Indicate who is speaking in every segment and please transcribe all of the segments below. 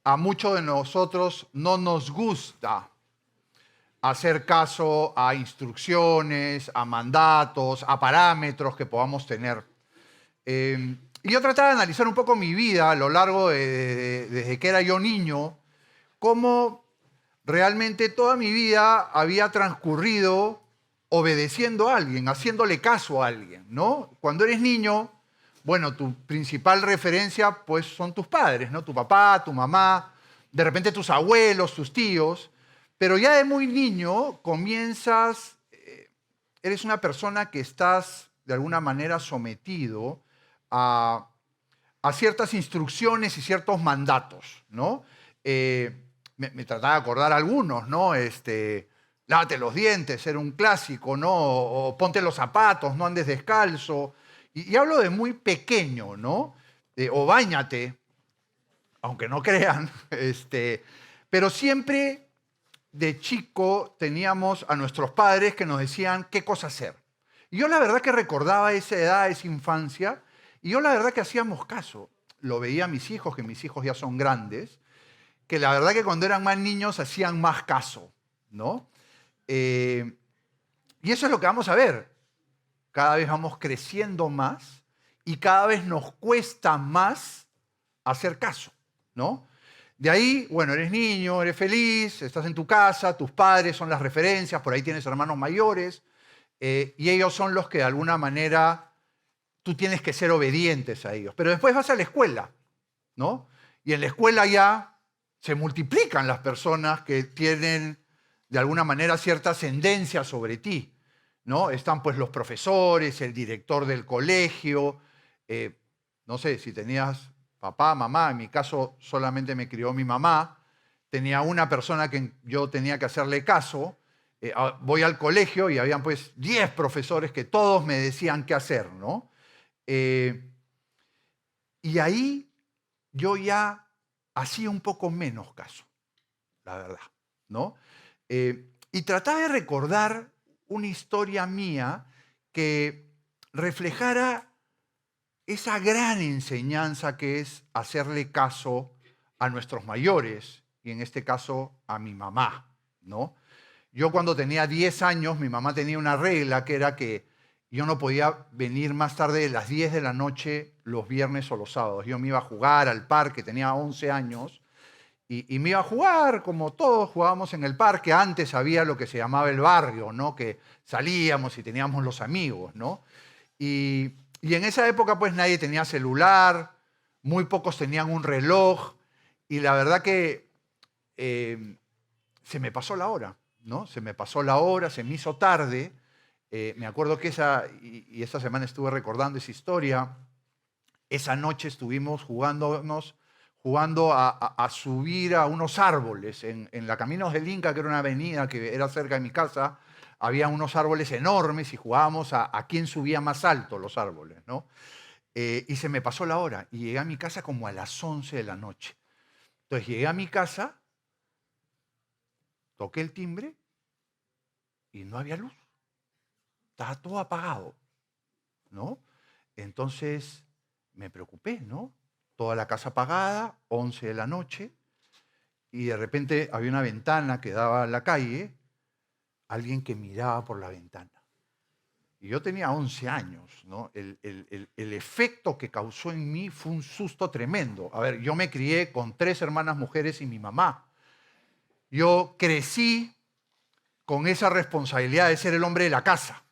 Speaker 1: a muchos de nosotros no nos gusta hacer caso a instrucciones, a mandatos, a parámetros que podamos tener. Y yo trataba de analizar un poco mi vida a lo largo desde que era yo niño, cómo realmente toda mi vida había transcurrido obedeciendo a alguien, haciéndole caso a alguien, ¿no? Cuando eres niño, bueno, tu principal referencia pues son tus padres, ¿no? Tu papá, tu mamá, de repente tus abuelos, tus tíos, pero ya de muy niño comienzas, eres una persona que estás de alguna manera sometido a, a ciertas instrucciones y ciertos mandatos, ¿no? Me trataba de acordar algunos, ¿no? Lávate los dientes, era un clásico, ¿no? O ponte los zapatos, no andes descalzo. Y hablo de muy pequeño, ¿no? O báñate, aunque no crean, pero siempre de chico teníamos a nuestros padres que nos decían qué cosa hacer. Y yo la verdad que recordaba esa edad, esa infancia, y yo la verdad que hacíamos caso. Lo veía a mis hijos, que mis hijos ya son grandes, que la verdad que cuando eran más niños hacían más caso, ¿no? Y eso es lo que vamos a ver. Cada vez vamos creciendo más y cada vez nos cuesta más hacer caso, ¿no? De ahí, bueno, eres niño, eres feliz, estás en tu casa, tus padres son las referencias, por ahí tienes hermanos mayores, y ellos son los que de alguna manera tú tienes que ser obedientes a ellos. Pero después vas a la escuela, ¿no? Y en la escuela ya se multiplican las personas que tienen de alguna manera cierta ascendencia sobre ti, ¿no? Están pues los profesores, el director del colegio, no sé, si tenías papá, mamá, en mi caso solamente me crió mi mamá, tenía una persona que yo tenía que hacerle caso, voy al colegio y habían pues 10 profesores que todos me decían qué hacer, ¿no? Y ahí yo ya hacía un poco menos caso, la verdad, ¿no? Y trataba de recordar una historia mía que reflejara esa gran enseñanza que es hacerle caso a nuestros mayores, y en este caso a mi mamá, ¿no? Yo cuando tenía 10 años, mi mamá tenía una regla que era que yo no podía venir más tarde de las 10 de la noche los viernes o los sábados. Yo me iba a jugar al parque, tenía 11 años, y me iba a jugar como todos jugábamos en el parque. Antes había lo que se llamaba el barrio, ¿no? Que salíamos y teníamos los amigos, ¿no? Y en esa época pues nadie tenía celular, muy pocos tenían un reloj, y la verdad que se me pasó la hora, ¿no? Se me pasó la hora, se me hizo tarde. Me acuerdo que y esta semana estuve recordando esa historia. Esa noche estuvimos jugando a subir a unos árboles. En la Caminos del Inca, que era una avenida que era cerca de mi casa, había unos árboles enormes y jugábamos a quién subía más alto los árboles, ¿no? Y se me pasó la hora y llegué a mi casa como a las 11 de la noche. Entonces llegué a mi casa, toqué el timbre y no había luz. Estaba todo apagado, ¿no? Entonces me preocupé, ¿no? Toda la casa apagada, 11 de la noche, y de repente había una ventana que daba a la calle, alguien que miraba por la ventana. Y yo tenía 11 años, ¿no? El efecto que causó en mí fue un susto tremendo. A ver, yo me crié con 3 hermanas mujeres y mi mamá. Yo crecí con esa responsabilidad de ser el hombre de la casa,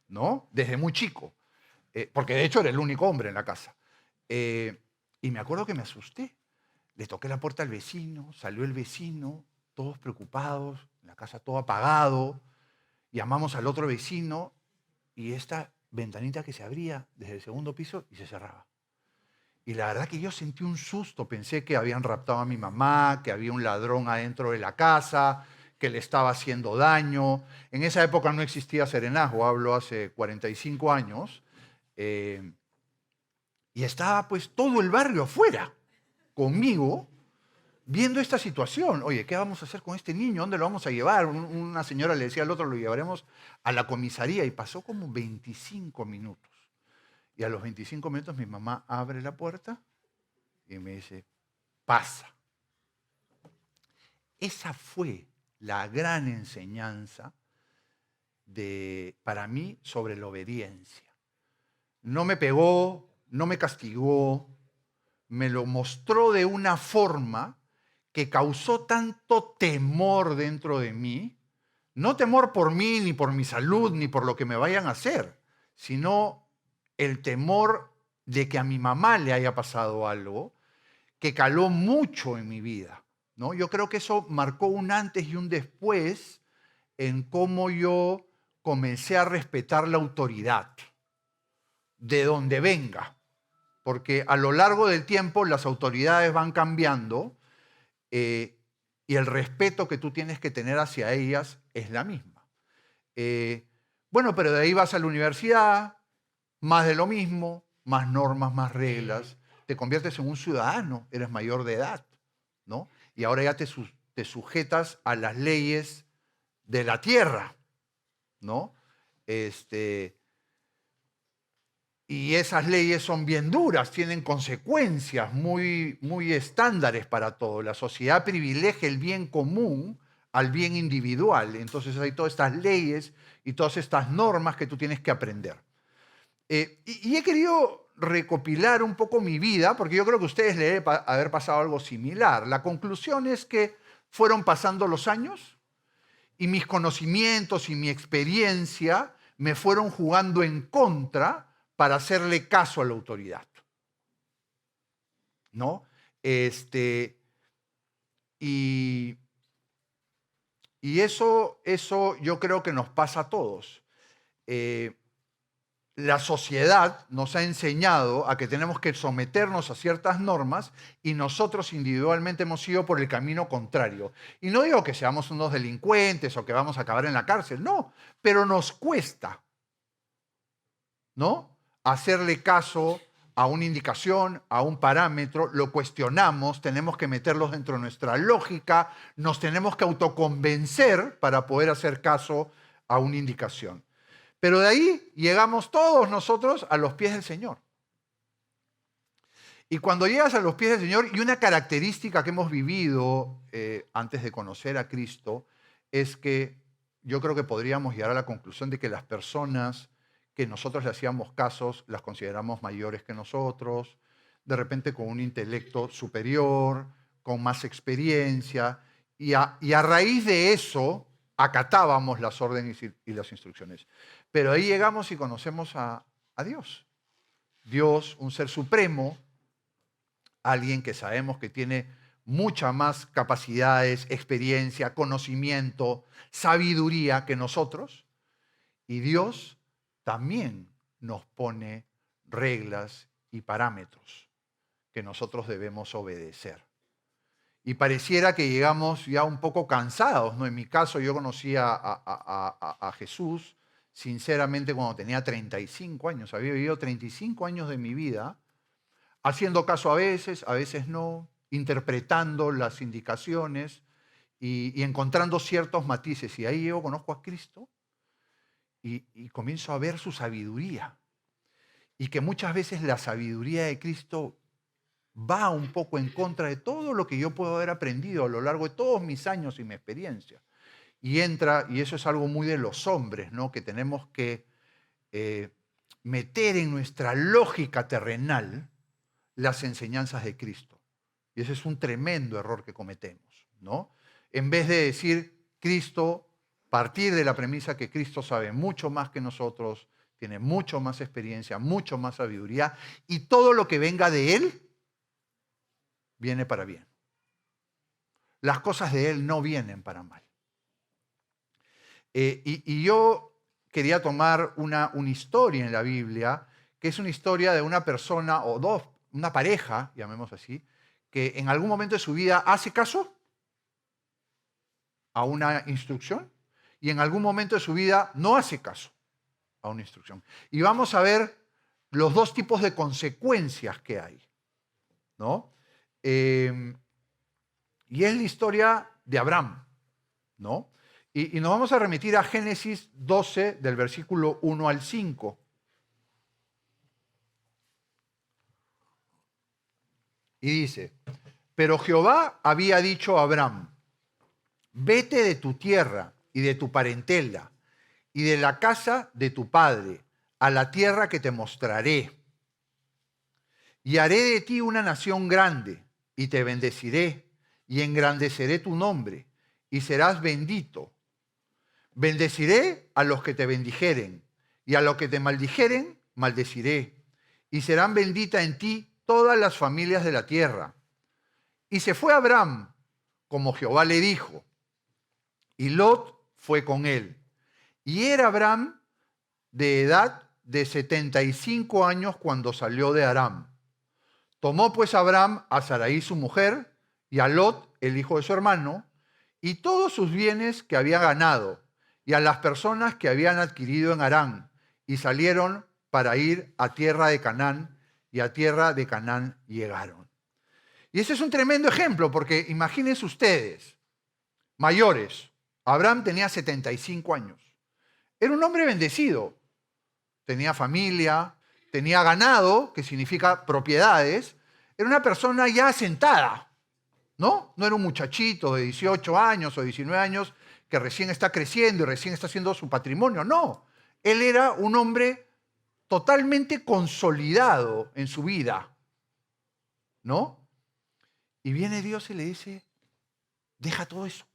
Speaker 1: ¿no? Desde muy chico. Porque de hecho era el único hombre en la casa. Y me acuerdo que me asusté. Le toqué la puerta al vecino, salió el vecino, todos preocupados, en la casa todo apagado. Llamamos al otro vecino y esta ventanita que se abría desde el segundo piso y se cerraba. Y la verdad que yo sentí un susto, pensé que habían raptado a mi mamá, que había un ladrón adentro de la casa, que le estaba haciendo daño. En esa época no existía serenazgo, hablo hace 45 años, y estaba pues todo el barrio afuera, conmigo, viendo esta situación. Oye, ¿qué vamos a hacer con este niño? ¿Dónde lo vamos a llevar? Una señora le decía al otro, lo llevaremos a la comisaría, y pasó como 25 minutos. Y a los 25 minutos mi mamá abre la puerta y me dice, pasa. esa fue la gran enseñanza para mí sobre la obediencia. No me pegó, no me castigó, me lo mostró de una forma que causó tanto temor dentro de mí, no temor por mí, ni por mi salud, ni por lo que me vayan a hacer, sino el temor de que a mi mamá le haya pasado algo que caló mucho en mi vida, ¿no? Yo creo que eso marcó un antes y un después en cómo yo comencé a respetar la autoridad, de donde venga, porque a lo largo del tiempo las autoridades van cambiando y el respeto que tú tienes que tener hacia ellas es la misma. Bueno, pero de ahí vas a la universidad, más de lo mismo, más normas, más reglas, te conviertes en un ciudadano, eres mayor de edad, ¿no? Y ahora ya te sujetas a las leyes de la tierra, ¿no? Y esas leyes son bien duras, tienen consecuencias muy, muy estándares para todo. La sociedad privilegia el bien común al bien individual. Entonces hay todas estas leyes y todas estas normas que tú tienes que aprender. Y he querido recopilar un poco mi vida, porque yo creo que a ustedes les debe haber pasado algo similar. La conclusión es que fueron pasando los años y mis conocimientos y mi experiencia me fueron jugando en contra para hacerle caso a la autoridad, ¿no? Y eso yo creo que nos pasa a todos. La sociedad nos ha enseñado a que tenemos que someternos a ciertas normas y nosotros individualmente hemos ido por el camino contrario. Y no digo que seamos unos delincuentes o que vamos a acabar en la cárcel, no, pero nos cuesta, ¿no? Hacerle caso a una indicación, a un parámetro, lo cuestionamos, tenemos que meterlos dentro de nuestra lógica, nos tenemos que autoconvencer para poder hacer caso a una indicación. Pero de ahí llegamos todos nosotros a los pies del Señor. Y cuando llegas a los pies del Señor, y una característica que hemos vivido antes de conocer a Cristo, es que yo creo que podríamos llegar a la conclusión de que las personas que nosotros le hacíamos casos las consideramos mayores que nosotros, de repente con un intelecto superior, con más experiencia, y a raíz de eso acatábamos las órdenes y las instrucciones. Pero ahí llegamos y conocemos a Dios. Dios, un ser supremo, alguien que sabemos que tiene muchas más capacidades, experiencia, conocimiento, sabiduría que nosotros. Y Dios también nos pone reglas y parámetros que nosotros debemos obedecer. Y pareciera que llegamos ya un poco cansados, ¿no? En mi caso, yo conocí a Jesús, sinceramente, cuando tenía 35 años. Había vivido 35 años de mi vida haciendo caso a veces no, interpretando las indicaciones y encontrando ciertos matices. Y ahí yo conozco a Cristo y comienzo a ver su sabiduría. Y que muchas veces la sabiduría de Cristo va un poco en contra de todo lo que yo puedo haber aprendido a lo largo de todos mis años y mi experiencia. Y entra, y eso es algo muy de los hombres, ¿no? Que tenemos que meter en nuestra lógica terrenal las enseñanzas de Cristo. Y ese es un tremendo error que cometemos, ¿no? En vez de decir Cristo, partir de la premisa que Cristo sabe mucho más que nosotros, tiene mucho más experiencia, mucho más sabiduría, y todo lo que venga de Él viene para bien. Las cosas de Él no vienen para mal. Y yo quería tomar una historia en la Biblia, que es una historia de una persona o dos, una pareja, llamemos así, que en algún momento de su vida hace caso a una instrucción y en algún momento de su vida no hace caso a una instrucción. Y vamos a ver los dos tipos de consecuencias que hay, ¿no? Y es la historia de Abraham, ¿no? Y nos vamos a remitir a Génesis 12, del versículo 1 al 5. Y dice, pero Jehová había dicho a Abraham, vete de tu tierra y de tu parentela y de la casa de tu padre a la tierra que te mostraré. Y haré de ti una nación grande y te bendeciré y engrandeceré tu nombre y serás bendito. Bendeciré a los que te bendijeren y a los que te maldijeren, maldeciré. Y serán benditas en ti todas las familias de la tierra. Y se fue Abraham, como Jehová le dijo, y Lot fue con él. Y era Abraham de edad de 75 años cuando salió de Aram. Tomó pues Abraham a Sarai su mujer y a Lot, el hijo de su hermano, y todos sus bienes que había ganado, y a las personas que habían adquirido en Harán, y salieron para ir a tierra de Canaán, y a tierra de Canaán llegaron. Y ese es un tremendo ejemplo, porque imagínense ustedes, mayores, Abraham tenía 75 años. Era un hombre bendecido, tenía familia, tenía ganado, que significa propiedades, era una persona ya asentada, ¿no? No era un muchachito de 18 años o 19 años que recién está creciendo y recién está haciendo su patrimonio, no. Él era un hombre totalmente consolidado en su vida, ¿no? Y viene Dios y le dice, deja todo eso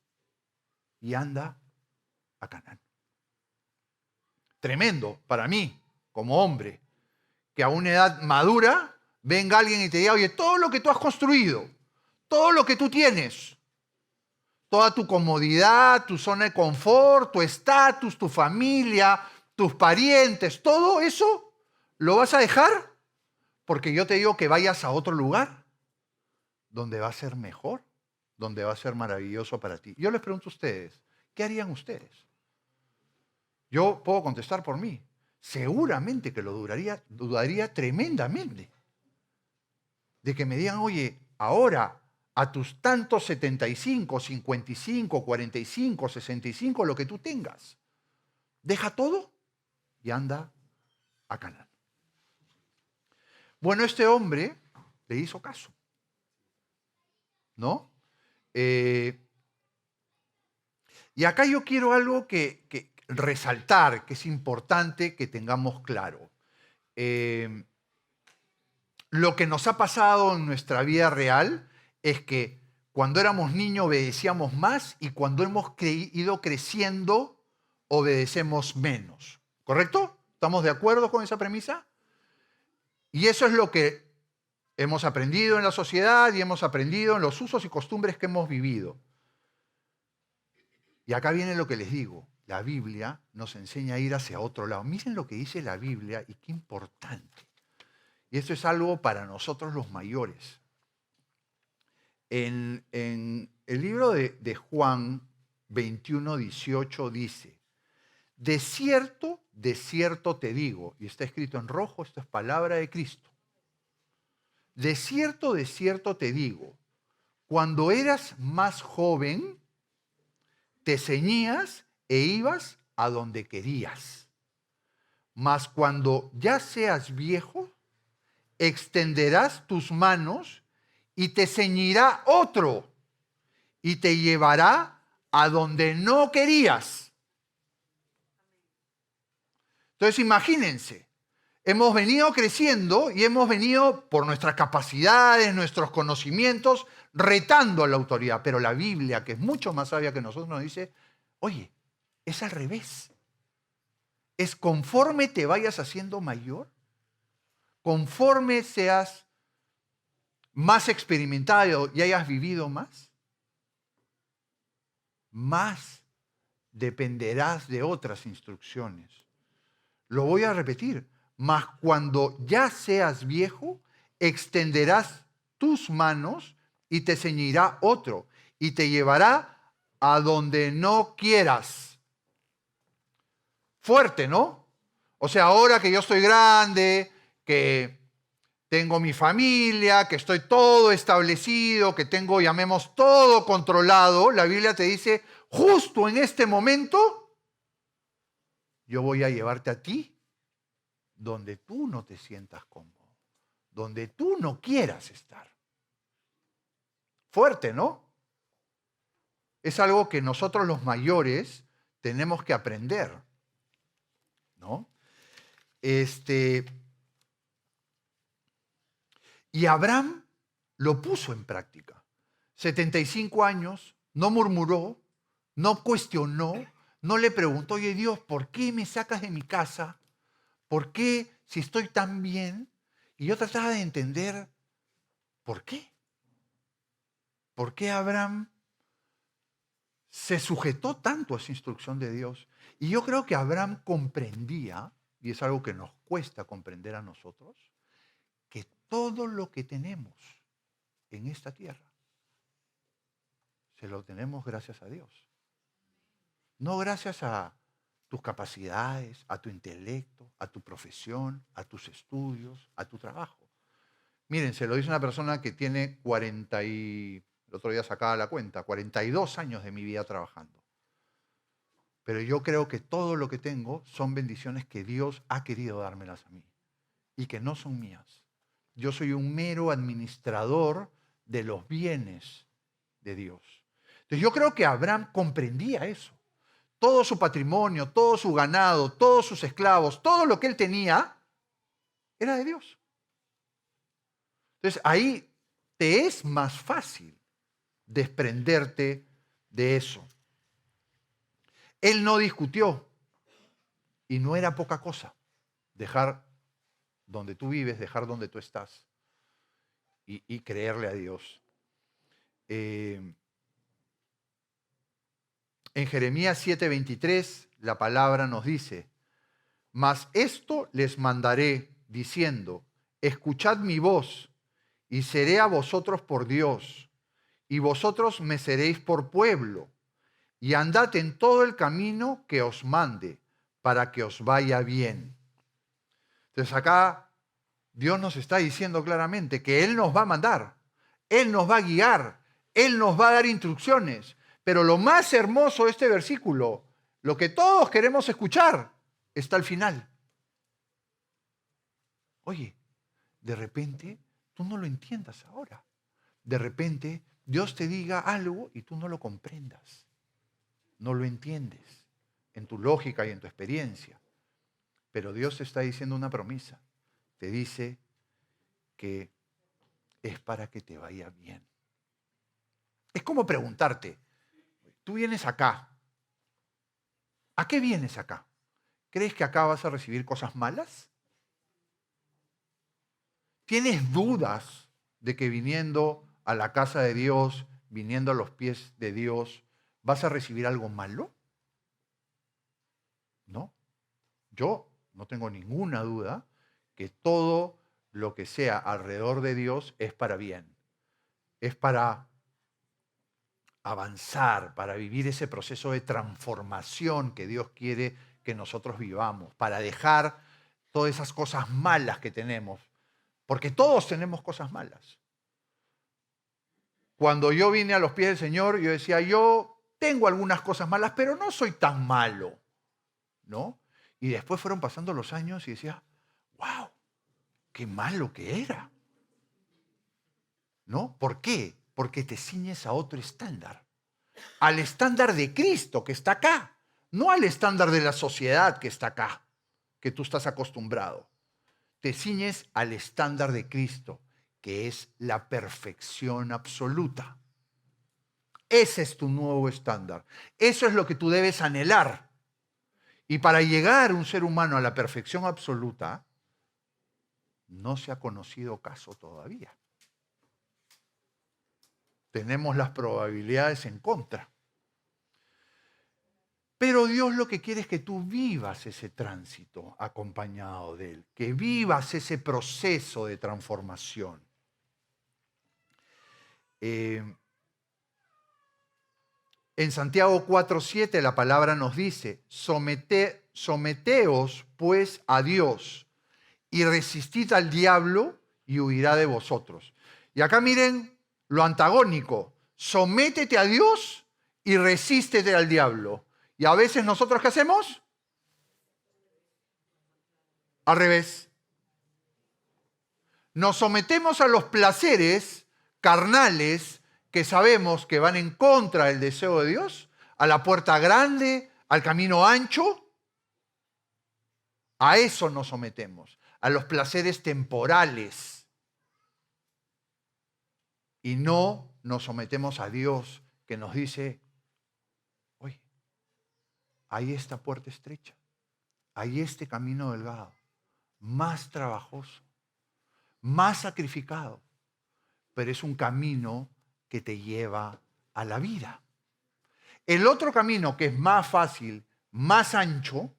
Speaker 1: y anda a Canaán. Tremendo para mí, como hombre, que a una edad madura venga alguien y te diga, oye, todo lo que tú has construido, todo lo que tú tienes, toda tu comodidad, tu zona de confort, tu estatus, tu familia, tus parientes, todo eso lo vas a dejar porque yo te digo que vayas a otro lugar donde va a ser mejor, donde va a ser maravilloso para ti. Yo les pregunto a ustedes, ¿qué harían ustedes? Yo puedo contestar por mí. Seguramente que lo dudaría tremendamente. De que me digan, oye, ahora a tus tantos 75, 55, 45, 65, lo que tú tengas, deja todo y anda a Canaán. Bueno, este hombre le hizo caso, ¿no? Y acá yo quiero algo que resaltar, que es importante que tengamos claro. Lo que nos ha pasado en nuestra vida real es que cuando éramos niños obedecíamos más y cuando hemos ido creciendo obedecemos menos. ¿Correcto? ¿Estamos de acuerdo con esa premisa? Y eso es lo que hemos aprendido en la sociedad y hemos aprendido en los usos y costumbres que hemos vivido. Y acá viene lo que les digo. La Biblia nos enseña a ir hacia otro lado. Miren lo que dice la Biblia y qué importante. Y esto es algo para nosotros los mayores. En el libro de Juan 21, 18 dice, de cierto te digo, y está escrito en rojo, esto es palabra de Cristo. De cierto te digo, cuando eras más joven, te ceñías e ibas a donde querías. Mas cuando ya seas viejo, extenderás tus manos y te ceñirá otro y te llevará a donde no querías. Entonces imagínense, hemos venido creciendo y hemos venido por nuestras capacidades, nuestros conocimientos, retando a la autoridad. Pero la Biblia, que es mucho más sabia que nosotros, nos dice, oye, es al revés. Es conforme te vayas haciendo mayor, conforme seas más experimentado y hayas vivido más dependerás de otras instrucciones. Lo voy a repetir, mas cuando ya seas viejo, extenderás tus manos y te ceñirá otro y te llevará a donde no quieras. Fuerte, ¿no? O sea, ahora que yo estoy grande, que tengo mi familia, que estoy todo establecido, que tengo, llamemos, todo controlado, la Biblia te dice, justo en este momento, yo voy a llevarte a ti donde tú no te sientas cómodo, donde tú no quieras estar. Fuerte, ¿no? es algo que nosotros los mayores tenemos que aprender, ¿no? Y Abraham lo puso en práctica. 75 años, no murmuró, no cuestionó, no le preguntó, oye Dios, ¿por qué me sacas de mi casa? ¿Por qué si estoy tan bien? Y yo trataba de entender, ¿por qué? ¿Por qué Abraham se sujetó tanto a esa instrucción de Dios? Y yo creo que Abraham comprendía, y es algo que nos cuesta comprender a nosotros, que todo lo que tenemos en esta tierra se lo tenemos gracias a Dios. No gracias a tus capacidades, a tu intelecto, a tu profesión, a tus estudios, a tu trabajo. Miren, se lo dice una persona que tiene el otro día sacaba la cuenta, 42 años de mi vida trabajando. Pero yo creo que todo lo que tengo son bendiciones que Dios ha querido dármelas a mí y que no son mías. Yo soy un mero administrador de los bienes de Dios. Entonces yo creo que Abraham comprendía eso. Todo su patrimonio, todo su ganado, todos sus esclavos, todo lo que él tenía era de Dios. Entonces ahí te es más fácil desprenderte de eso. Él no discutió y no era poca cosa dejar donde tú vives, dejar donde tú estás y creerle a Dios. En Jeremías 7:23 la palabra nos dice, mas esto les mandaré diciendo, escuchad mi voz y seré a vosotros por Dios y vosotros me seréis por pueblo y andad en todo el camino que os mande para que os vaya bien. Entonces acá Dios nos está diciendo claramente que Él nos va a mandar, Él nos va a guiar, Él nos va a dar instrucciones. Pero lo más hermoso de este versículo, lo que todos queremos escuchar, está al final. Oye, de repente tú no lo entiendas ahora. De repente Dios te diga algo y tú no lo comprendas. No lo entiendes en tu lógica y en tu experiencia. Pero Dios te está diciendo una promesa. Te dice que es para que te vaya bien. Es como preguntarte, tú vienes acá. ¿A qué vienes acá? ¿Crees que acá vas a recibir cosas malas? ¿Tienes dudas de que viniendo a la casa de Dios, viniendo a los pies de Dios, vas a recibir algo malo? No. Yo no tengo ninguna duda que todo lo que sea alrededor de Dios es para bien. Es para avanzar, para vivir ese proceso de transformación que Dios quiere que nosotros vivamos, para dejar todas esas cosas malas que tenemos, porque todos tenemos cosas malas. Cuando yo vine a los pies del Señor, yo decía, yo tengo algunas cosas malas, pero no soy tan malo, ¿no? Y después fueron pasando los años y decía, wow, qué malo que era, ¿no? ¿Por qué? Porque te ciñes a otro estándar, al estándar de Cristo que está acá, no al estándar de la sociedad que está acá, que tú estás acostumbrado. Te ciñes al estándar de Cristo, que es la perfección absoluta. Ese es tu nuevo estándar. Eso es lo que tú debes anhelar. Y para llegar un ser humano a la perfección absoluta, no se ha conocido caso todavía. Tenemos las probabilidades en contra. Pero Dios lo que quiere es que tú vivas ese tránsito acompañado de Él, que vivas ese proceso de transformación. En Santiago 4:7 la palabra nos dice, someteos pues a Dios y resistid al diablo y huirá de vosotros. Y acá miren lo antagónico, sométete a Dios y resístete al diablo. Y a veces nosotros, ¿qué hacemos? Al revés. Nos sometemos a los placeres carnales que sabemos que van en contra del deseo de Dios, a la puerta grande, al camino ancho. A eso nos sometemos, a los placeres temporales. Y no nos sometemos a Dios, que nos dice, oye, hay esta puerta estrecha, hay este camino delgado, más trabajoso, más sacrificado, pero es un camino que te lleva a la vida. El otro camino, que es más fácil, más ancho,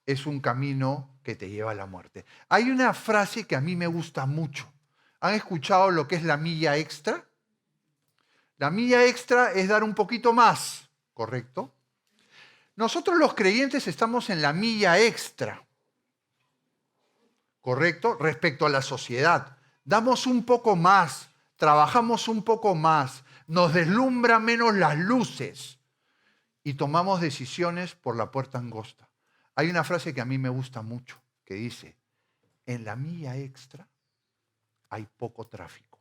Speaker 1: es un camino que te lleva a la muerte. Hay una frase que a mí me gusta mucho. ¿Han escuchado lo que es la milla extra? La milla extra es dar un poquito más, ¿correcto? Nosotros los creyentes estamos en la milla extra, ¿correcto? Respecto a la sociedad. Damos un poco más, trabajamos un poco más, nos deslumbra menos las luces y tomamos decisiones por la puerta angosta. Hay una frase que a mí me gusta mucho, que dice, en la milla extra hay poco tráfico.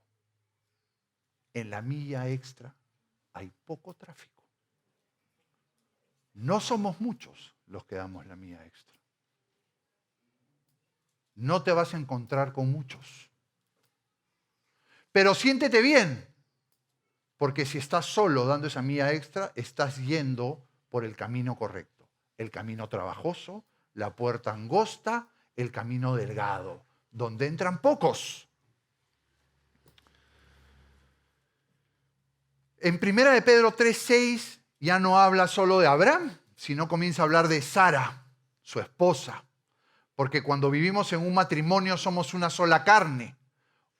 Speaker 1: En la milla extra hay poco tráfico. No somos muchos los que damos la milla extra. No te vas a encontrar con muchos. Pero siéntete bien, porque si estás solo dando esa milla extra, estás yendo por el camino correcto. El camino trabajoso, la puerta angosta, el camino delgado, donde entran pocos. En 1 de Pedro 3:6 ya no habla solo de Abraham, sino comienza a hablar de Sara, su esposa. Porque cuando vivimos en un matrimonio somos una sola carne.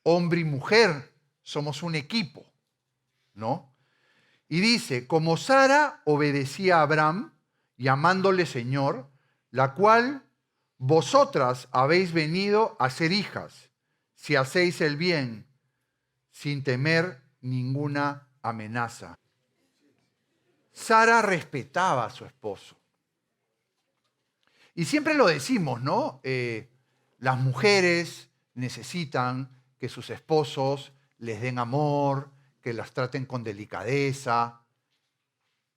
Speaker 1: Hombre y mujer somos un equipo, ¿no? Y dice, como Sara obedecía a Abraham, llamándole Señor, la cual vosotras habéis venido a ser hijas, si hacéis el bien, sin temer ninguna amenaza. Sara respetaba a su esposo. Y siempre lo decimos, ¿no? Las mujeres necesitan que sus esposos les den amor, que las traten con delicadeza.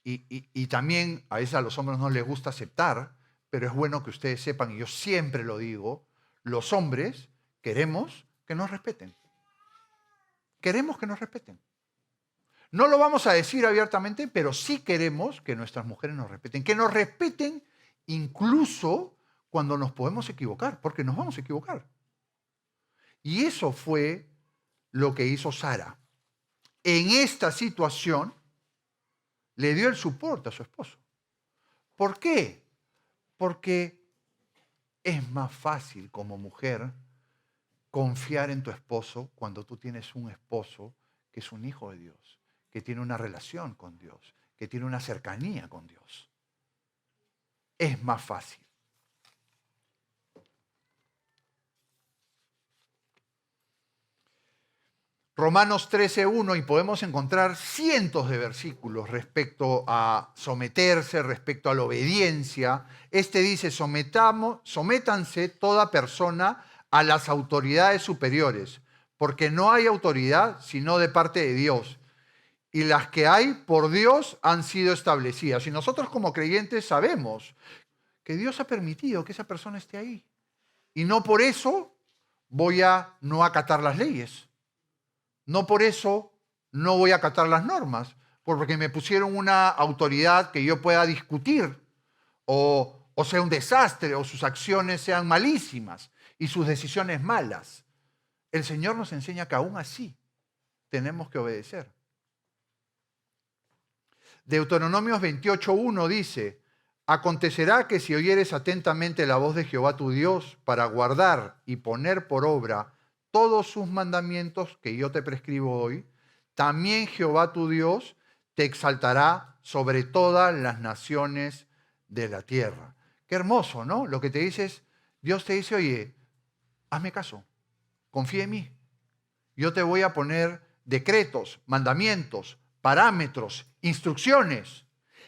Speaker 1: Y también a veces a los hombres no les gusta aceptar, pero es bueno que ustedes sepan, y yo siempre lo digo, los hombres queremos que nos respeten. Queremos que nos respeten. No lo vamos a decir abiertamente, pero sí queremos que nuestras mujeres nos respeten. Que nos respeten incluso cuando nos podemos equivocar, porque nos vamos a equivocar. Y eso fue lo que hizo Sara. En esta situación le dio el soporte a su esposo. ¿Por qué? Porque es más fácil como mujer confiar en tu esposo cuando tú tienes un esposo que es un hijo de Dios, que tiene una relación con Dios, que tiene una cercanía con Dios. Es más fácil. Romanos 13:1, y podemos encontrar cientos de versículos respecto a someterse, respecto a la obediencia. Este dice, sométanse toda persona a las autoridades superiores, porque no hay autoridad sino de parte de Dios. Y las que hay por Dios han sido establecidas. Y nosotros como creyentes sabemos que Dios ha permitido que esa persona esté ahí. Y no por eso voy a no acatar las leyes. No por eso no voy a acatar las normas, porque me pusieron una autoridad que yo pueda discutir, o sea un desastre, o sus acciones sean malísimas y sus decisiones malas. El Señor nos enseña que aún así tenemos que obedecer. Deuteronomios 28:1 dice, acontecerá que si oyeres atentamente la voz de Jehová tu Dios para guardar y poner por obra todos sus mandamientos que yo te prescribo hoy, también Jehová tu Dios te exaltará sobre todas las naciones de la tierra. Qué hermoso, ¿no? Lo que te dice es, Dios te dice, oye, hazme caso, confía en mí. Yo te voy a poner decretos, mandamientos, parámetros, instrucciones.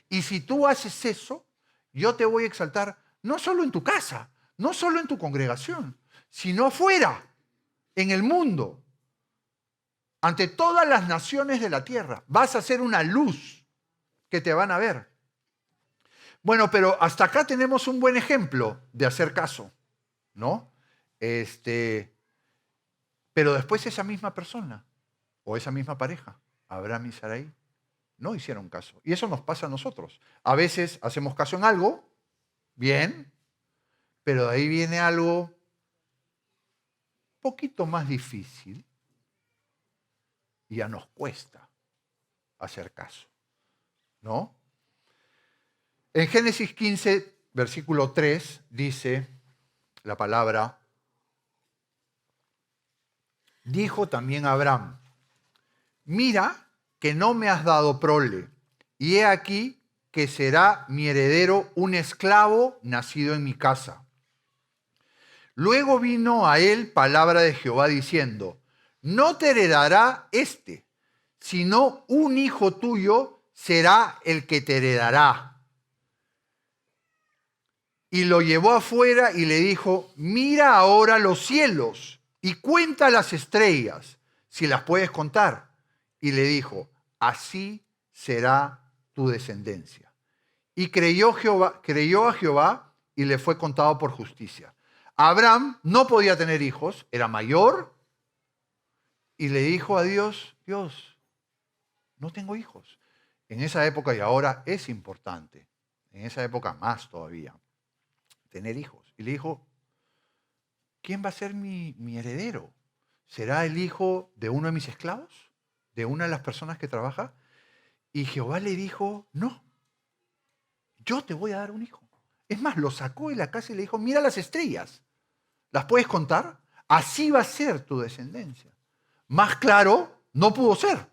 Speaker 1: Y si tú haces eso, yo te voy a exaltar no solo en tu casa, no solo en tu congregación, sino fuera, en el mundo. ante todas las naciones de la tierra. Vas a ser una luz que te van a ver. Bueno, pero hasta acá tenemos un buen ejemplo de hacer caso, ¿no? Pero después esa misma persona o esa misma pareja, Abraham y Sarai, no hicieron caso. Y eso nos pasa a nosotros. A veces hacemos caso en algo, bien, pero de ahí viene algo un poquito más difícil y ya nos cuesta hacer caso, ¿no? En Génesis 15, versículo 3, dice la palabra: dijo también Abraham, mira que no me has dado prole, y he aquí que será mi heredero un esclavo nacido en mi casa. Luego vino a él palabra de Jehová diciendo, no te heredará este, sino un hijo tuyo será el que te heredará. Y lo llevó afuera y le dijo, mira ahora los cielos y cuenta las estrellas, si las puedes contar. Y le dijo, así será tu descendencia. Y creyó a Jehová y le fue contado por justicia. Abraham no podía tener hijos, era mayor, y le dijo a Dios, Dios, no tengo hijos. En esa época y ahora es importante, en esa época más todavía, tener hijos. Y le dijo, ¿quién va a ser mi heredero? ¿Será el hijo de uno de mis esclavos? ¿De una de las personas que trabaja? Y Jehová le dijo, no, yo te voy a dar un hijo. Es más, lo sacó de la casa y le dijo, mira las estrellas, ¿las puedes contar? Así va a ser tu descendencia. Más claro, no pudo ser,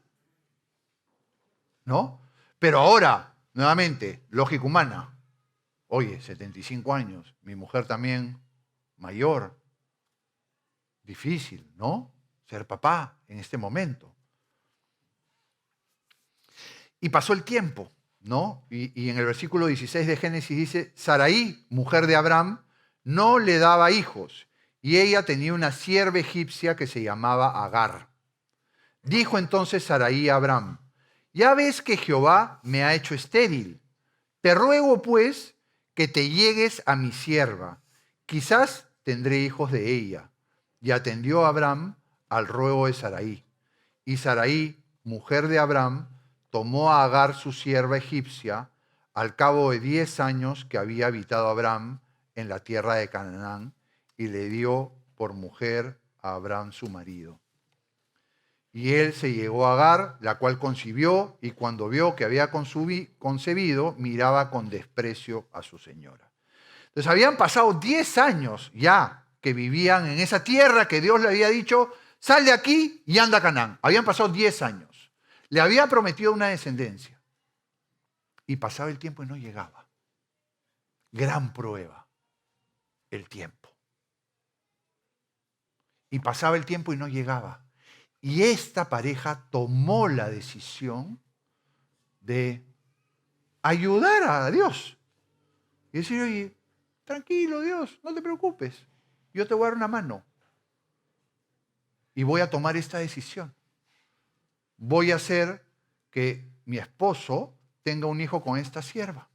Speaker 1: ¿no? Pero ahora, nuevamente, lógica humana. Oye, 75 años, mi mujer también mayor. Difícil, ¿no? Ser papá en este momento. Y pasó el tiempo, ¿no? Y en el versículo 16 de Génesis dice, Sarai, mujer de Abraham, no le daba hijos, y ella tenía una sierva egipcia que se llamaba Agar. Dijo entonces Sarai a Abraham, ya ves que Jehová me ha hecho estéril. Te ruego pues que te llegues a mi sierva. Quizás tendré hijos de ella. Y atendió Abraham al ruego de Sarai. Y Sarai, mujer de Abraham, tomó a Agar su sierva egipcia al cabo de 10 años que había habitado Abraham en la tierra de Canaán y le dio por mujer a Abraham su marido. Y él se llegó a Agar, la cual concibió, y cuando vio que había concebido, miraba con desprecio a su señora. Entonces habían pasado 10 años ya que vivían en esa tierra que Dios le había dicho, sal de aquí y anda a Canaán. Habían pasado 10 años. Le había prometido una descendencia. Y pasaba el tiempo y no llegaba. Gran prueba, el tiempo. Y pasaba el tiempo y no llegaba. Y esta pareja tomó la decisión de ayudar a Dios. Y decir, oye, tranquilo Dios, no te preocupes. Yo te voy a dar una mano. Y voy a tomar esta decisión. Voy a hacer que mi esposo tenga un hijo con esta sierva.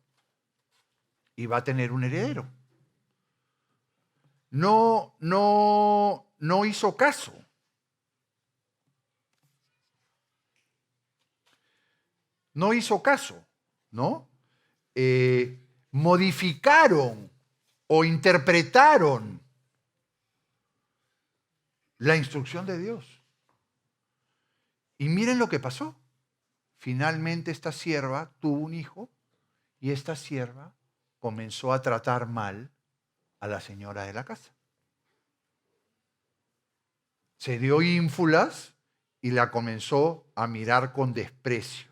Speaker 1: Y va a tener un heredero. No hizo caso. No hizo caso, ¿no? Modificaron o interpretaron la instrucción de Dios. Y miren lo que pasó. Finalmente esta sierva tuvo un hijo y esta sierva comenzó a tratar mal a la señora de la casa. Se dio ínfulas y la comenzó a mirar con desprecio.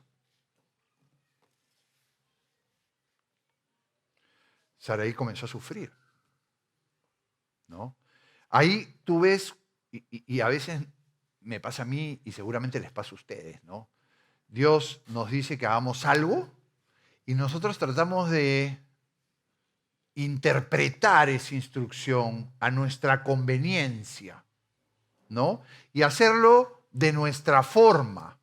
Speaker 1: Sarai comenzó a sufrir, ¿no? Ahí tú ves, y a veces me pasa a mí y seguramente les pasa a ustedes, ¿no? Dios nos dice que hagamos algo y nosotros tratamos de interpretar esa instrucción a nuestra conveniencia, ¿no? Y hacerlo de nuestra forma.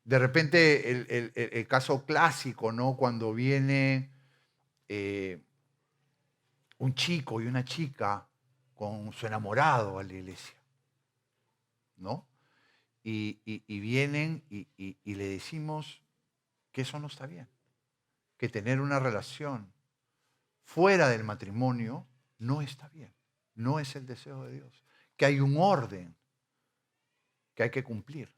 Speaker 1: De repente el caso clásico, ¿no? Cuando viene un chico y una chica con su enamorado a la iglesia, ¿no? Y vienen y le decimos que eso no está bien, que tener una relación fuera del matrimonio no está bien, no es el deseo de Dios, que hay un orden que hay que cumplir.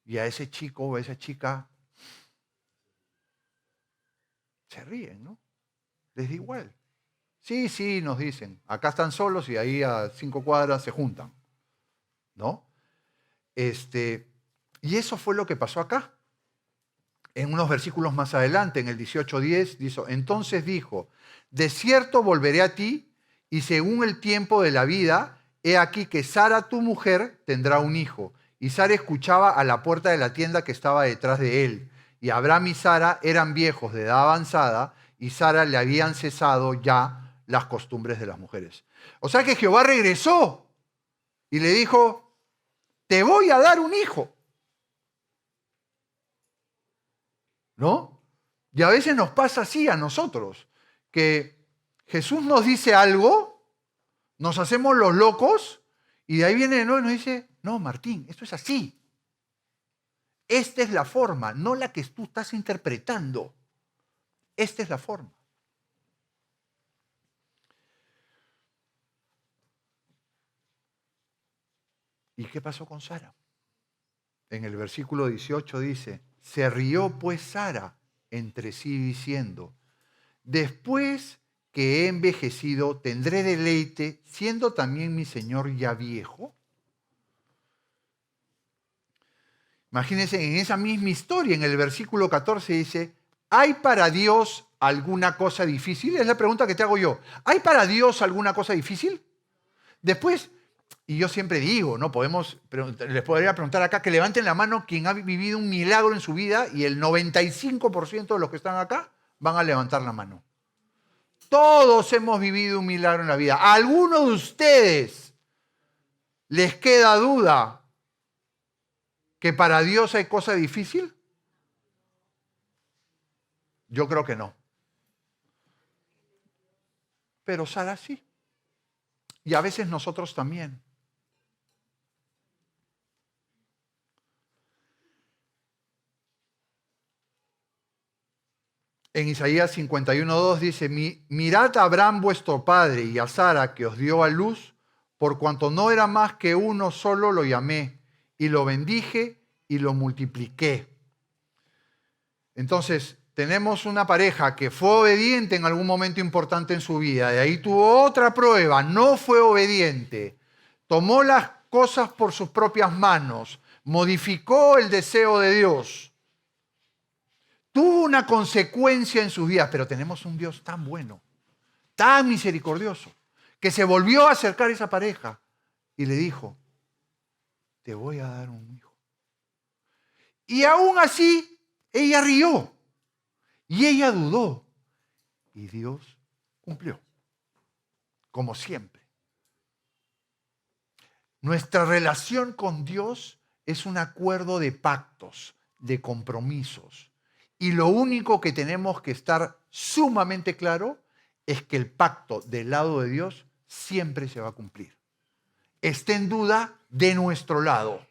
Speaker 1: Y a ese chico o a esa chica se ríen, ¿no? Les da igual. Sí, nos dicen, acá están solos y ahí a 5 cuadras se juntan, ¿no? Y eso fue lo que pasó acá. En unos versículos más adelante, en el 18:10, dice, entonces dijo, de cierto volveré a ti, y según el tiempo de la vida, he aquí que Sara, tu mujer, tendrá un hijo. Y Sara escuchaba a la puerta de la tienda que estaba detrás de él. Y Abraham y Sara eran viejos de edad avanzada, y Sara le habían cesado ya las costumbres de las mujeres. O sea que Jehová regresó y le dijo, te voy a dar un hijo. ¿No? Y a veces nos pasa así a nosotros, que Jesús nos dice algo, nos hacemos los locos, y de ahí viene ¿no? Y nos dice, no, Martín, esto es así. Esta es la forma, no la que tú estás interpretando. Esta es la forma. ¿Y qué pasó con Sara? En el versículo 18 dice, se rió pues Sara entre sí diciendo, después que he envejecido tendré deleite, siendo también mi señor ya viejo. Imagínense, en esa misma historia, en el versículo 14 dice, ¿hay para Dios alguna cosa difícil? Es la pregunta que te hago yo. ¿Hay para Dios alguna cosa difícil? Después, y yo siempre digo, ¿no? Les podría preguntar acá que levanten la mano quien ha vivido un milagro en su vida y el 95% de los que están acá van a levantar la mano. Todos hemos vivido un milagro en la vida. ¿A alguno de ustedes les queda duda que para Dios hay cosa difícil? Yo creo que no. Pero Sara sí. Y a veces nosotros también. En Isaías 51:2 dice, mirad a Abraham vuestro padre y a Sara que os dio a luz, por cuanto no era más que uno solo lo llamé, y lo bendije y lo multipliqué. Entonces, tenemos una pareja que fue obediente en algún momento importante en su vida, de ahí tuvo otra prueba, no fue obediente, tomó las cosas por sus propias manos, modificó el deseo de Dios. Tuvo una consecuencia en sus vidas, pero tenemos un Dios tan bueno, tan misericordioso, que se volvió a acercar a esa pareja y le dijo, te voy a dar un hijo. Y aún así, ella rió y ella dudó y Dios cumplió, como siempre. Nuestra relación con Dios es un acuerdo de pactos, de compromisos. Y lo único que tenemos que estar sumamente claro es que el pacto del lado de Dios siempre se va a cumplir. Esté en duda de nuestro lado.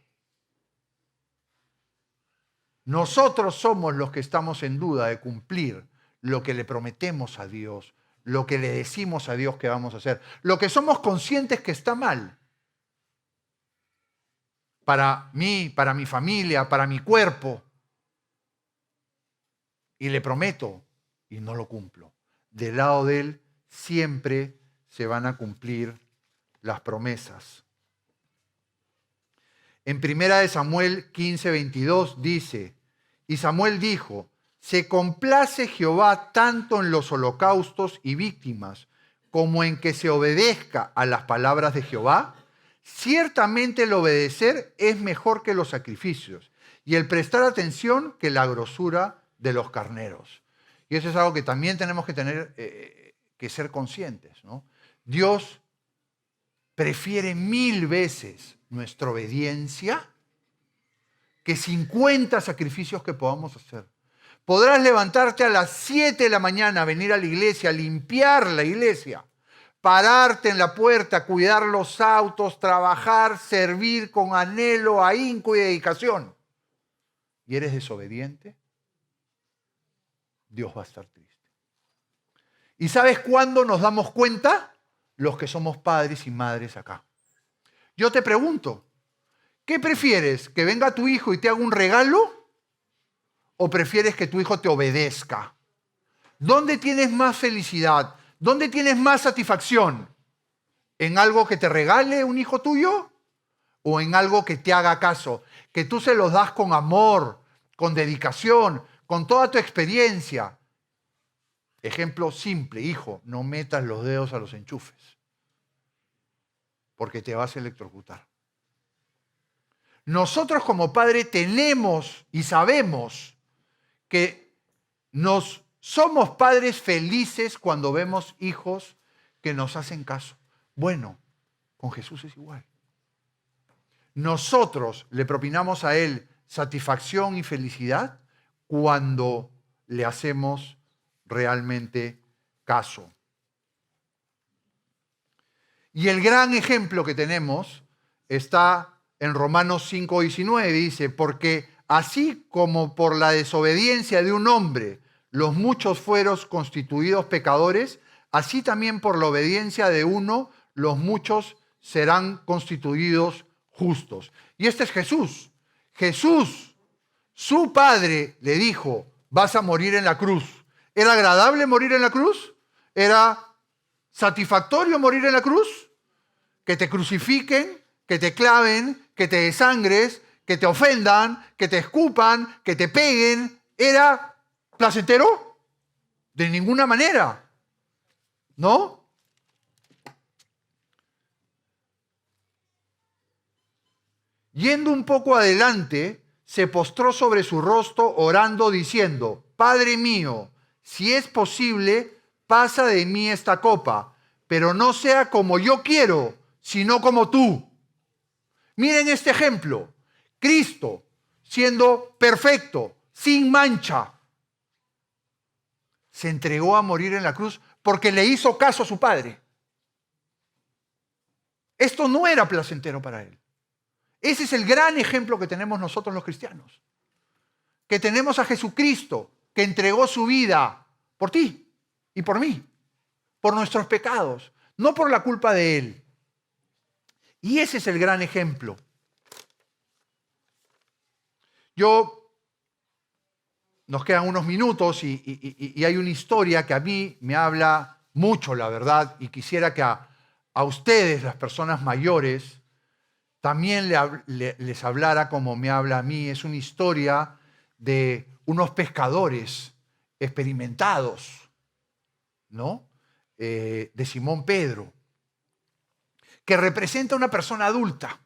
Speaker 1: Nosotros somos los que estamos en duda de cumplir lo que le prometemos a Dios, lo que le decimos a Dios que vamos a hacer, lo que somos conscientes que está mal. Para mí, para mi familia, para mi cuerpo. Y le prometo, y no lo cumplo. Del lado de Él siempre se van a cumplir las promesas. En 1 Samuel 15:22 dice, y Samuel dijo, se complace Jehová tanto en los holocaustos y víctimas como en que se obedezca a las palabras de Jehová. Ciertamente el obedecer es mejor que los sacrificios y el prestar atención que la grosura de los carneros. Y eso es algo que también tenemos que tener que ser conscientes, ¿no? Dios prefiere 1000 veces nuestra obediencia que 50 sacrificios que podamos hacer. Podrás levantarte a las 7 de la mañana, venir a la iglesia, limpiar la iglesia, pararte en la puerta, cuidar los autos, trabajar, servir con anhelo, ahínco y dedicación. ¿Y eres desobediente? Dios va a estar triste. ¿Y sabes cuándo nos damos cuenta? Los que somos padres y madres acá. Yo te pregunto, ¿qué prefieres? ¿Que venga tu hijo y te haga un regalo? ¿O prefieres que tu hijo te obedezca? ¿Dónde tienes más felicidad? ¿Dónde tienes más satisfacción? ¿En algo que te regale un hijo tuyo? ¿O en algo que te haga caso? Que tú se los das con amor, con dedicación, con toda tu experiencia. Ejemplo simple, hijo, no metas los dedos a los enchufes, porque te vas a electrocutar. Nosotros como padre tenemos y sabemos que somos padres felices cuando vemos hijos que nos hacen caso. Bueno, con Jesús es igual. Nosotros le propinamos a Él satisfacción y felicidad cuando le hacemos realmente caso. Y el gran ejemplo que tenemos está en Romanos 5:19, dice, porque así como por la desobediencia de un hombre los muchos fueron constituidos pecadores, así también por la obediencia de uno los muchos serán constituidos justos. Y este es Jesús. Jesús, su padre, le dijo, vas a morir en la cruz. ¿Era agradable morir en la cruz? ¿Era satisfactorio morir en la cruz? Que te crucifiquen, que te claven, que te desangres, que te ofendan, que te escupan, que te peguen. ¿Era placentero? De ninguna manera. ¿No? Yendo un poco adelante, se postró sobre su rostro orando diciendo, Padre mío, si es posible, pasa de mí esta copa, pero no sea como yo quiero, sino como tú. Miren este ejemplo. Cristo, siendo perfecto, sin mancha, se entregó a morir en la cruz porque le hizo caso a su Padre. Esto no era placentero para Él. Ese es el gran ejemplo que tenemos nosotros los cristianos. Que tenemos a Jesucristo, que entregó su vida por ti y por mí, por nuestros pecados, no por la culpa de Él. Y ese es el gran ejemplo. Nos quedan unos minutos y hay una historia que a mí me habla mucho, la verdad, y quisiera que a ustedes, las personas mayores, también les hablara como me habla a mí. Es una historia de unos pescadores experimentados, ¿no? De Simón Pedro, que representa una persona adulta,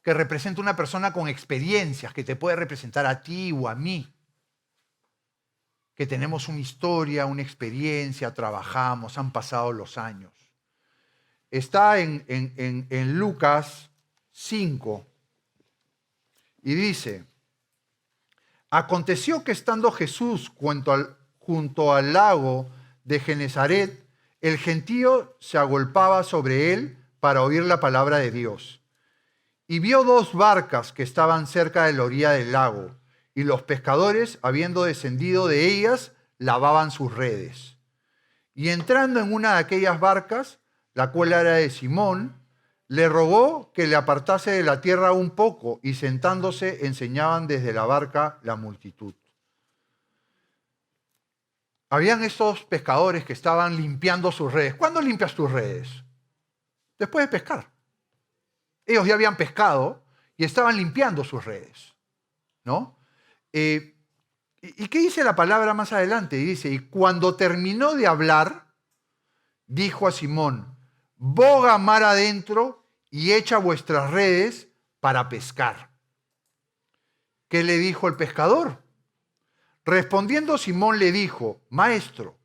Speaker 1: que representa una persona con experiencias, que te puede representar a ti o a mí, que tenemos una historia, una experiencia, trabajamos, han pasado los años. Está en Lucas 5 y dice, aconteció que estando Jesús junto al lago de Genezaret, el gentío se agolpaba sobre él para oír la palabra de Dios. Y vio 2 barcas que estaban cerca de la orilla del lago, y los pescadores, habiendo descendido de ellas, lavaban sus redes. Y entrando en una de aquellas barcas, la cual era de Simón, le rogó que le apartase de la tierra un poco, y sentándose enseñaban desde la barca la multitud. Habían estos pescadores que estaban limpiando sus redes. ¿Cuándo limpias tus redes? Después de pescar. Ellos ya habían pescado y estaban limpiando sus redes, ¿no? ¿Y qué dice la palabra más adelante? Dice, y cuando terminó de hablar, dijo a Simón, boga mar adentro y echa vuestras redes para pescar. ¿Qué le dijo el pescador? Respondiendo Simón le dijo, Maestro,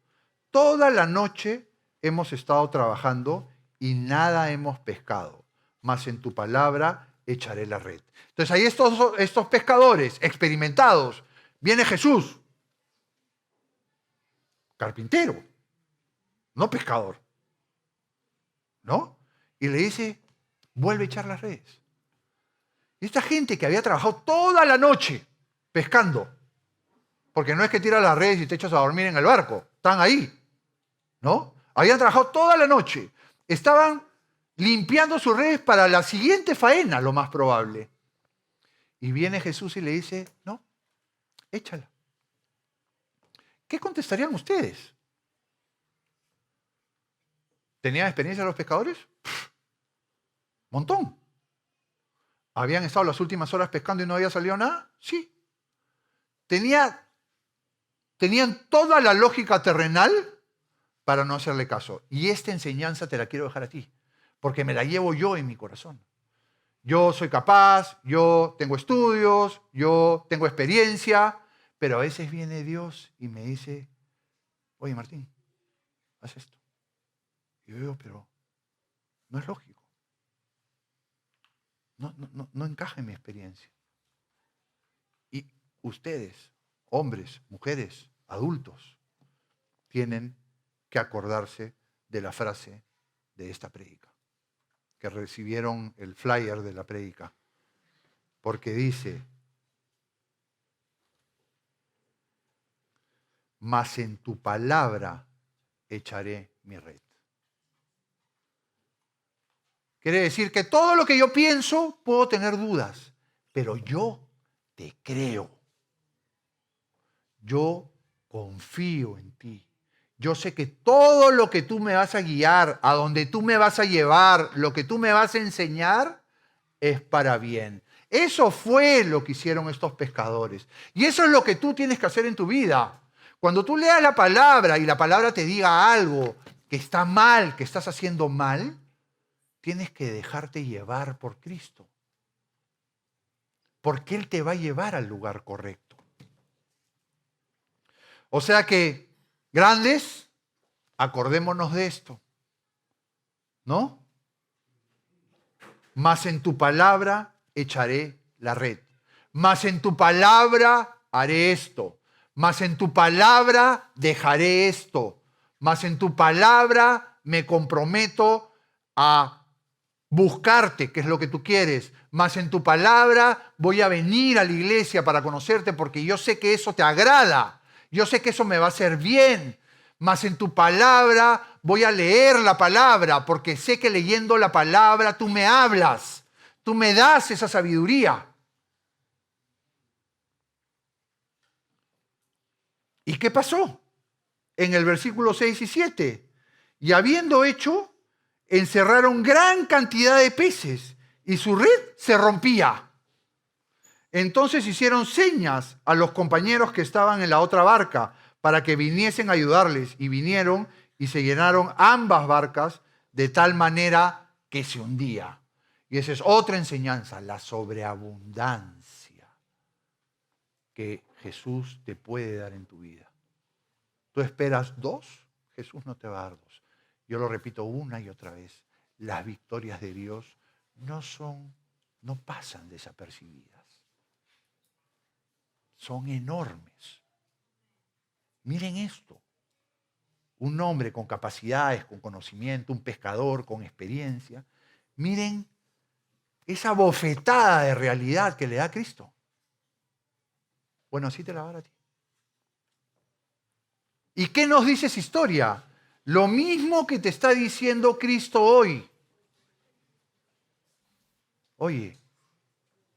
Speaker 1: toda la noche hemos estado trabajando y nada hemos pescado, mas en tu palabra echaré la red. Entonces ahí estos pescadores experimentados, viene Jesús, carpintero, no pescador, ¿no? Y le dice, vuelve a echar las redes. Y esta gente que había trabajado toda la noche pescando, porque no es que tiras las redes y te echas a dormir en el barco, están ahí, ¿no? Habían trabajado toda la noche, estaban limpiando sus redes para la siguiente faena, lo más probable. Y viene Jesús y le dice, no, échala. ¿Qué contestarían ustedes? ¿Tenían experiencia los pescadores? Montón. ¿Habían estado las últimas horas pescando y no había salido nada? Sí. Tenían toda la lógica terrenal para no hacerle caso. Y esta enseñanza te la quiero dejar a ti, porque me la llevo yo en mi corazón. Yo soy capaz, yo tengo estudios, yo tengo experiencia, pero a veces viene Dios y me dice, oye Martín, haz esto. Y yo digo, pero no es lógico. No encaja en mi experiencia. Y ustedes, hombres, mujeres, adultos, tienen que acordarse de la frase de esta prédica, que recibieron el flyer de la prédica, porque dice, mas en tu palabra echaré mi red. Quiere decir que todo lo que yo pienso puedo tener dudas, pero yo te creo. Yo confío en ti. Yo sé que todo lo que tú me vas a guiar, a donde tú me vas a llevar, lo que tú me vas a enseñar, es para bien. Eso fue lo que hicieron estos pescadores. Y eso es lo que tú tienes que hacer en tu vida. Cuando tú leas la palabra y la palabra te diga algo que está mal, que estás haciendo mal, tienes que dejarte llevar por Cristo. Porque Él te va a llevar al lugar correcto. O sea que, grandes, acordémonos de esto, ¿no? Mas en tu palabra echaré la red. Mas en tu palabra haré esto. Mas en tu palabra dejaré esto. Mas en tu palabra me comprometo a buscarte, que es lo que tú quieres. Mas en tu palabra voy a venir a la iglesia para conocerte porque yo sé que eso te agrada. Yo sé que eso me va a hacer bien. Mas en tu palabra voy a leer la palabra porque sé que leyendo la palabra tú me hablas. Tú me das esa sabiduría. ¿Y qué pasó? En el versículo 6 y 7. Y habiendo hecho, encerraron gran cantidad de peces y su red se rompía. Entonces hicieron señas a los compañeros que estaban en la otra barca para que viniesen a ayudarles. Y vinieron y se llenaron ambas barcas de tal manera que se hundía. Y esa es otra enseñanza, la sobreabundancia que Jesús te puede dar en tu vida. Tú esperas 2, Jesús no te va a dar 2. Yo lo repito una y otra vez. Las victorias de Dios no pasan desapercibidas. Son enormes. Miren esto. Un hombre con capacidades, con conocimiento, un pescador con experiencia. Miren esa bofetada de realidad que le da Cristo. Bueno, así te la va a dar a ti. ¿Y qué nos dice esa historia? Lo mismo que te está diciendo Cristo hoy. Oye,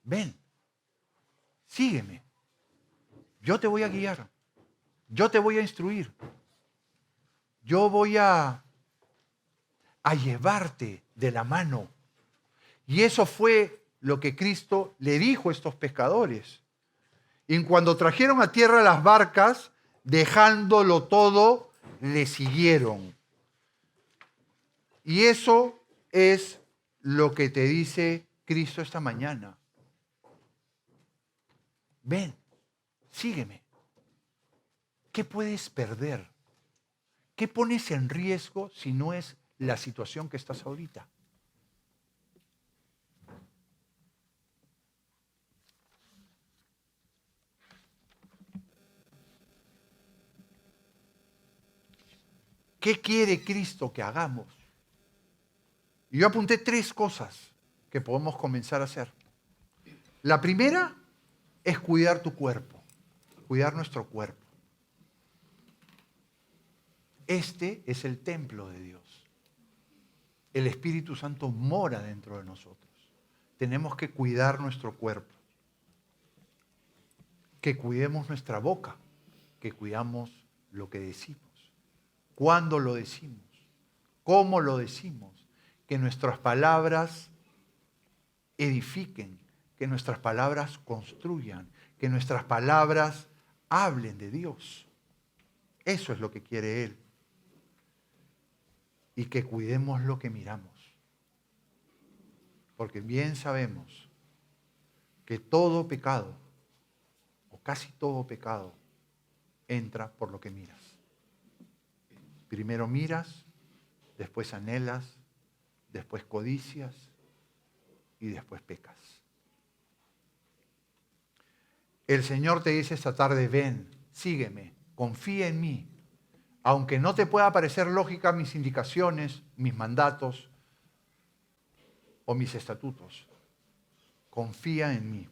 Speaker 1: ven, sígueme. Yo te voy a guiar. Yo te voy a instruir. Yo voy a llevarte de la mano. Y eso fue lo que Cristo le dijo a estos pescadores. Y cuando trajeron a tierra las barcas, dejándolo todo, le siguieron. Y eso es lo que te dice Cristo esta mañana. Ven, sígueme. ¿Qué puedes perder? ¿Qué pones en riesgo si no es la situación que estás ahorita? ¿Qué quiere Cristo que hagamos? Y yo apunté 3 cosas que podemos comenzar a hacer. La primera es cuidar tu cuerpo, cuidar nuestro cuerpo. Este es el templo de Dios. El Espíritu Santo mora dentro de nosotros. Tenemos que cuidar nuestro cuerpo. Que cuidemos nuestra boca, que cuidamos lo que decimos. ¿Cuándo lo decimos? ¿Cómo lo decimos? Que nuestras palabras edifiquen, que nuestras palabras construyan, que nuestras palabras hablen de Dios. Eso es lo que quiere Él. Y que cuidemos lo que miramos. Porque bien sabemos que todo pecado, o casi todo pecado, entra por lo que miras. Primero miras, después anhelas, después codicias y después pecas. El Señor te dice esta tarde, ven, sígueme, confía en mí. Aunque no te pueda parecer lógica mis indicaciones, mis mandatos o mis estatutos, confía en mí.